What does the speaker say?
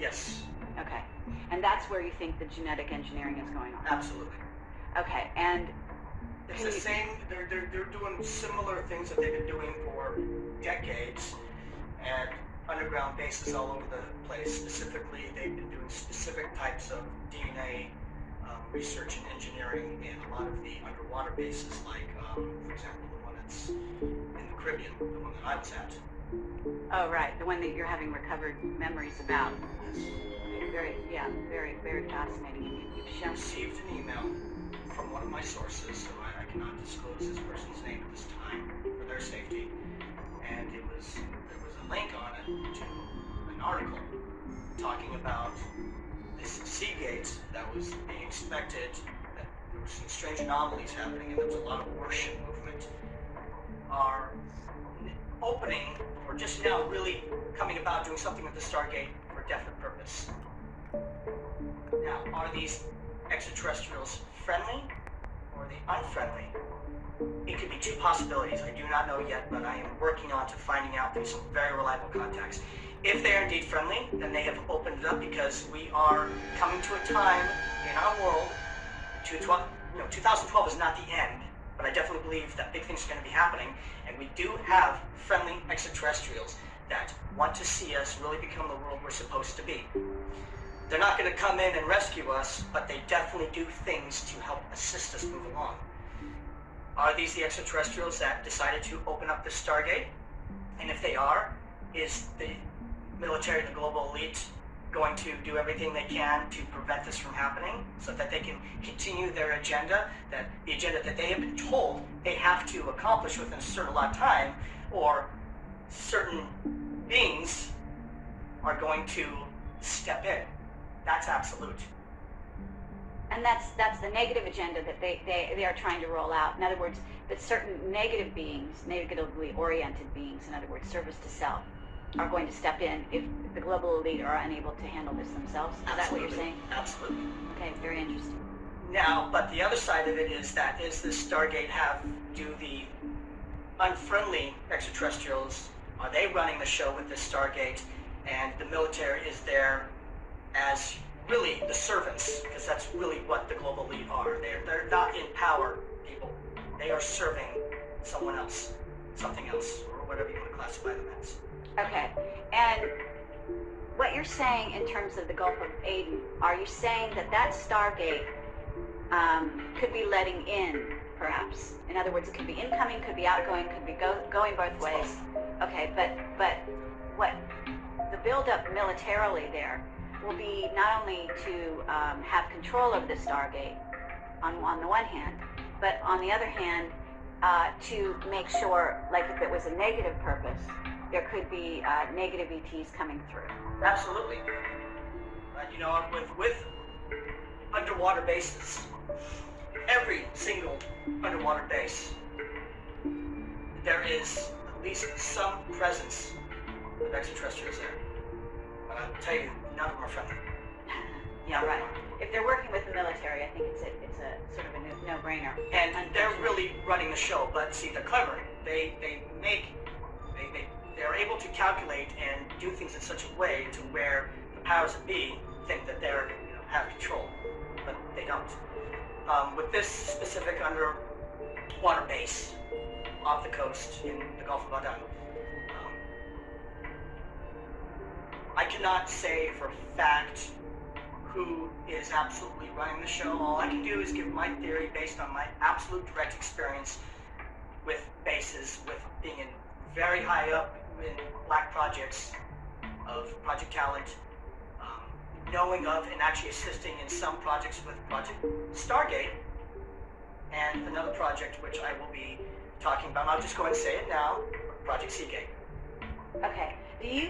Yes, Okay. And that's where you think the genetic engineering is going on? absolutely. Okay, and It's the same, they're doing similar things that they've been doing for decades at underground bases all over the place. Specifically, they've been doing specific types of DNA research and engineering in a lot of the underwater bases, like, for example, the one that's in the Caribbean, the one that I was at. oh, right, the one that you're having recovered memories about. Yes. Very, yeah, very, very fascinating. And you've I shown. received an email from one of my sources, so I cannot disclose this person's name at this time for their safety. And there was a link on it to an article talking about this Seagate that was being expected, that there were some strange anomalies happening, and there was a lot of worship movement, are opening, or just now really coming about doing something with the Stargate for a definite purpose. Now, are these extraterrestrials friendly or are they unfriendly? It could be two possibilities. I do not know yet, but I am working on to finding out through some very reliable contacts. If they are indeed friendly, then they have opened it up because we are coming to a time in our world. 2012 is not the end, but I definitely believe that big things are going to be happening, and we do have friendly extraterrestrials that want to see us really become the world we're supposed to be. They're not going to come in and rescue us, but they definitely do things to help assist us move along. Are these the extraterrestrials that decided to open up the Stargate? And if they are, is the military, the global elite, going to do everything they can to prevent this from happening so that they can continue their agenda, that the agenda that they have been told they have to accomplish within a certain amount of time, or certain beings are going to step in? That's absolute. And that's the negative agenda that they are trying to roll out. In other words, that certain negative beings, negatively oriented beings, in other words, service to self, are going to step in if the global elite are unable to handle this themselves. Is that what you're saying? Absolutely. Okay, very interesting. Now, but the other side of it is that is this Stargate do the unfriendly extraterrestrials, are they running the show with this Stargate, and the military is there as really the servants, because that's really what the global elite are. They're not in power, people. They are serving someone else, something else, or whatever you want to classify them as. Okay, and what you're saying in terms of the Gulf of Aden, are you saying that that Stargate could be letting in, perhaps? In other words, it could be incoming, could be outgoing, could be going both ways. Okay, but what the buildup militarily there will be not only to have control of the Stargate on the one hand, but on the other hand, to make sure, like if it was a negative purpose, there could be negative ETs coming through. Absolutely. With underwater bases, every single underwater base, there is at least some presence of extraterrestrials there. But I'll tell you, none of them are friendly. Yeah, right. If they're working with the military, I think it's a sort of a no-brainer. And they're really running the show. But see, they're clever. They're able to calculate and do things in such a way to where the powers that be think that they're have control, but they don't. With this specific underwater base off the coast in the Gulf of Aden, I cannot say for a fact who is absolutely running the show. All I can do is give my theory based on my absolute direct experience with bases, with being in very high up in black projects of Project Talent, knowing of and actually assisting in some projects with Project Stargate, and another project which I will be talking about. I'll just go and say it now, Project Seagate. Okay. Do you